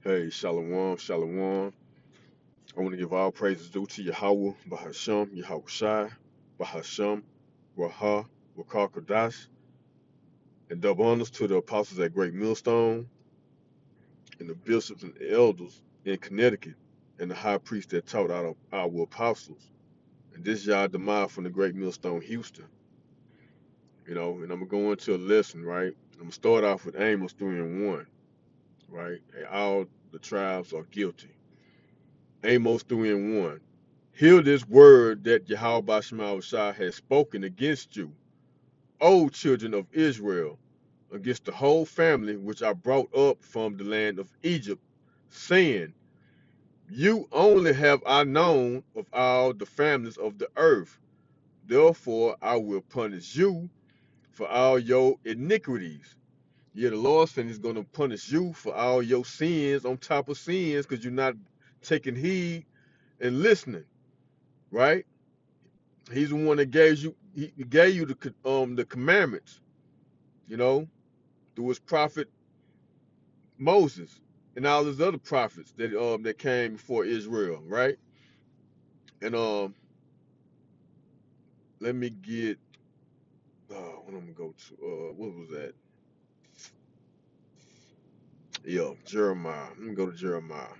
Hey, Shalom, Shalom. I want to give all praises due to Yahweh, Bahasham, Yahweh Shai, Bahasham, Raha, Wakar Kadash, and double honors to the apostles at Great Millstone, and the bishops and elders in Connecticut, and the high priest that taught out of our apostles. And this Yah Demai from the Great Millstone, Houston. And I'm going to go into a lesson, right? I'm going to start off with Amos 3 and 1, right? And all the tribes are guilty. Amos 3 and 1. Hear this word that Yahweh Shema Shai has spoken against you, O children of Israel, against the whole family which I brought up from the land of Egypt, saying, you only have I known of all the families of the earth. Therefore I will punish you for all your iniquities. Yeah, the Lord said he's going to punish you for all your sins on top of sins because you're not taking heed and listening, right? He's the one that gave you he gave you the commandments, you know, through his prophet Moses and all his other prophets that came before Israel, right? And let me get what I'm gonna go to. What was that? Yeah, Jeremiah. Let me go to Jeremiah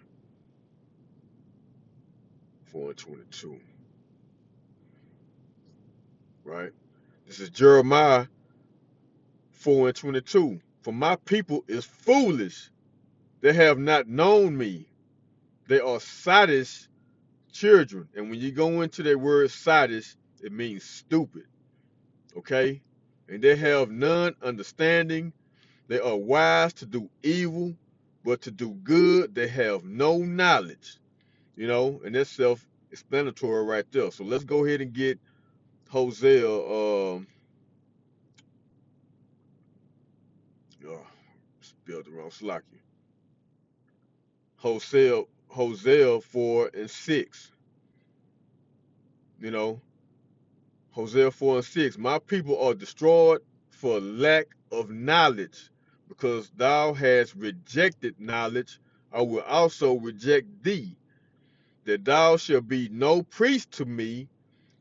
4:22, right? This is Jeremiah 4:22. For my people is foolish; they have not known me. They are sottish children. And when you go into that word sadish, it means stupid. Okay? And they have none understanding. They are wise to do evil, but to do good, they have no knowledge. And that's self-explanatory right there. So let's go ahead and get Hosea. Oh, spelled the wrong Slacky. Hosea 4 and 6. You know, Hosea 4 and 6, my people are destroyed for lack of knowledge. Because thou hast rejected knowledge, I will also reject thee, that thou shalt be no priest to me,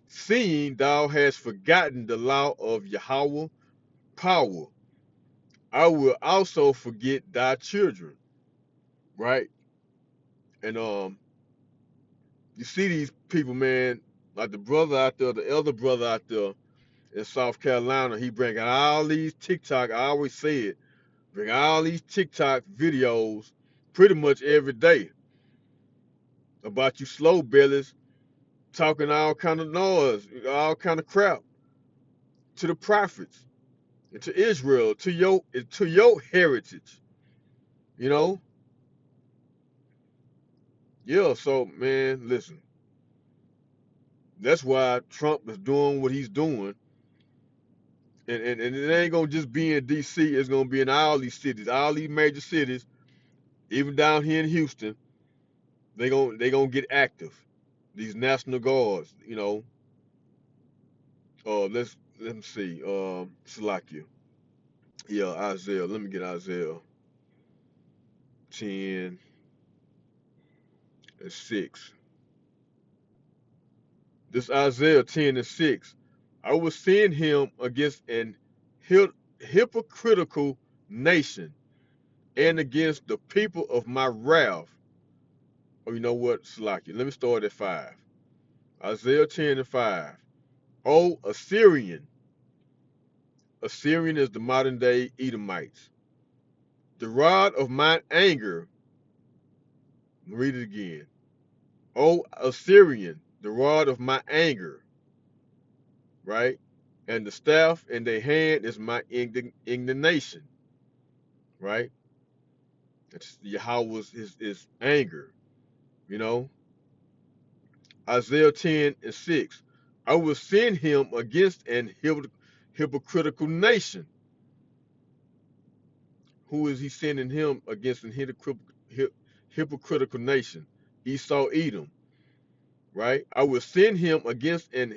seeing thou hast forgotten the law of Yahweh power. I will also forget thy children. Right? And you see these people, man, like the brother out there, the elder brother out there in South Carolina, he bringing all these TikTok. I always say it, bring all these TikTok videos pretty much every day about you slow bellies talking all kind of noise, all kind of crap to the prophets and to Israel, to your heritage. You know? Yeah, so man, listen. That's why Trump is doing what he's doing. And it ain't gonna just be in DC, it's gonna be in all these cities, all these major cities, even down here in Houston. They gonna get active. These National Guards, let me see. Salakia. Yeah, Isaiah. Let me get Isaiah 10 and 6. This Isaiah 10 and 6. I will send him against an hypocritical nation and against the people of my wrath. Oh, you know what, Salakia? Let me start at 5. Isaiah 10 and 5. Oh, Assyrian. Assyrian is the modern day Edomites. The rod of mine anger. Read it again. O Assyrian, the rod of my anger, right? And the staff in their hand is my indignation, right? It's Yahweh's his anger, you know. Isaiah 10 and 6. I will send him against an hypocritical nation. Who is he sending him against an hypocritical nation? Esau, Edom, right? I will send him against an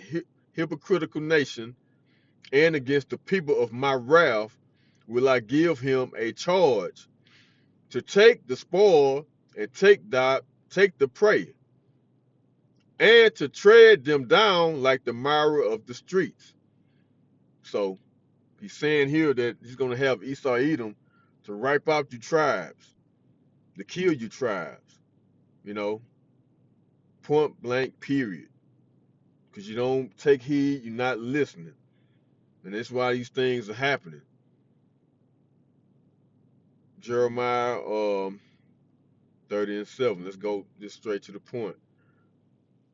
hypocritical nation, and against the people of my wrath will I give him a charge to take the spoil and take the prey, and to tread them down like the mire of the streets. So he's saying here that he's going to have Esau Edom to wipe out your tribes, to kill your tribes, you know, point blank, period. Because you don't take heed, you're not listening. And that's why these things are happening. Jeremiah 30 and 7. Let's go just straight to the point,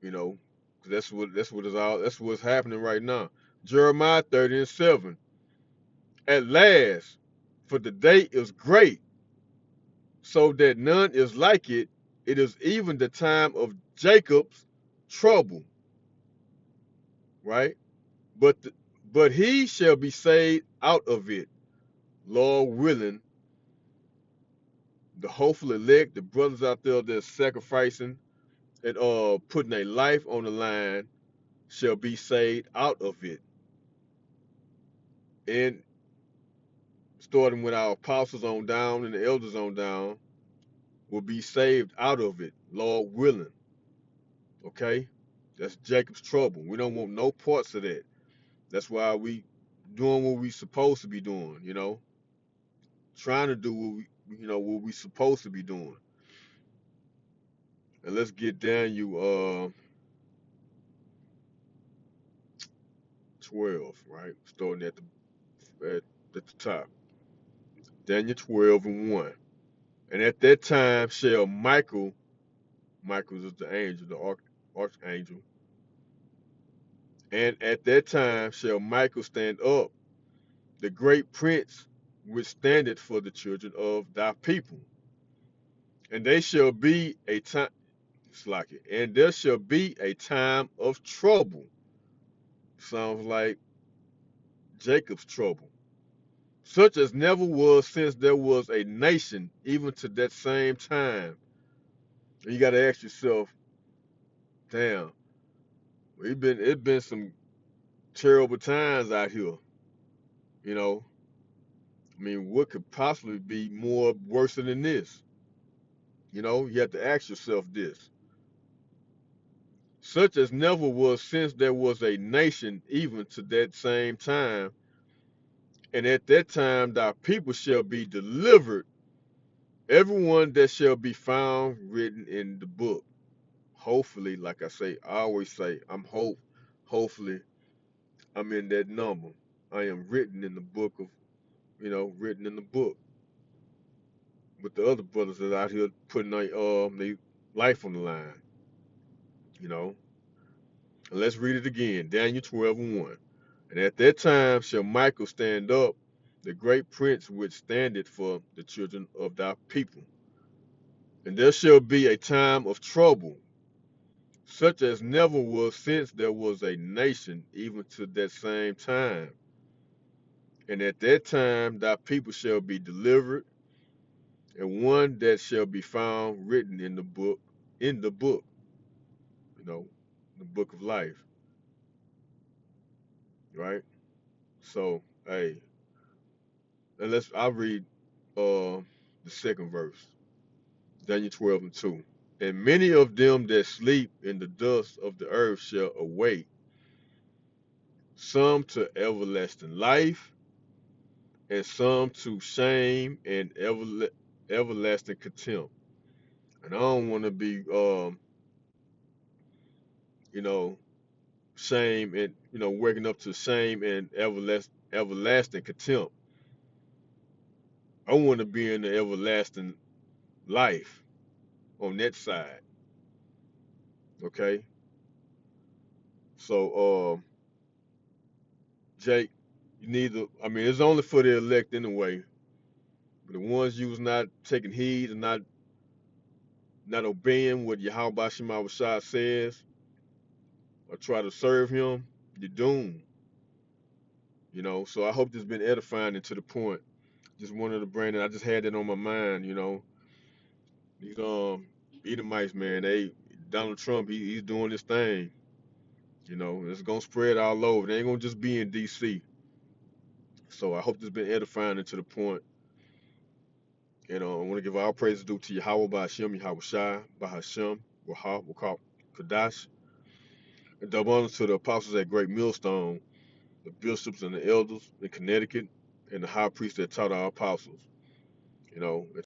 you know, because that's what's happening right now. Jeremiah 30 and 7. At last, for the day is great, so that none is like it. It is even the time of Jacob's trouble, right? But but he shall be saved out of it, Lord willing. The hopeful elect, the brothers out there that's sacrificing and putting their life on the line, shall be saved out of it. And starting with our apostles on down and the elders on down, will be saved out of it, Lord willing. Okay? That's Jacob's trouble. We don't want no parts of that. That's why we doing what we supposed to be doing, you know, trying to do what we supposed to be doing. And let's get Daniel 12, right? Starting at the top. Daniel 12 and 1. And at that time shall Michael is the angel, the archangel, and at that time shall Michael stand up, the great prince which standeth for the children of thy people. And they shall be a time, and there shall be a time of trouble. Sounds like Jacob's trouble, such as never was since there was a nation, even to that same time. And you got to ask yourself, damn, it's been some terrible times out here. You know, I mean, what could possibly be more worse than this? You know, you have to ask yourself this. Such as never was since there was a nation, even to that same time. And at that time, thy people shall be delivered, everyone that shall be found written in the book. Hopefully, like I always say, hopefully, I'm in that number. I am written in the book of, written in the book with the other brothers that are out here putting their life on the line, you know. And let's read it again, Daniel 12 and 1. And at that time shall Michael stand up, the great prince which standeth for the children of thy people. And there shall be a time of trouble, such as never was since there was a nation, even to that same time. And at that time thy people shall be delivered, and one that shall be found written in the book, you know, the book of life, right? So, hey, and I'll read the second verse, Daniel 12 and 2. And many of them that sleep in the dust of the earth shall awake, some to everlasting life, and some to shame and everlasting contempt. And I don't want to be, you know, shame and, waking up to shame and everlasting contempt. I want to be in the everlasting life on that side. Okay. So, Jake, you need to, I mean, it's only for the elect anyway. But the ones you was not taking heed and not obeying what Yahweh Shema Shah says, or try to serve him, you're doomed. You know, so I hope this has been edifying and to the point. Just wanted to bring it. I just had that on my mind, you know. These Edomites, man, Donald Trump, he's doing this thing. You know, it's gonna spread all over. They ain't gonna just be in DC. So I hope this has been edifying and to the point. And I want to give all praises due to Yahweh by Hashem, Yahweh Shai, by Hashem, Wahab, Wakab, Kadash. And double honor to the apostles at Great Millstone, the bishops and the elders in Connecticut, and the high priest that taught our apostles. And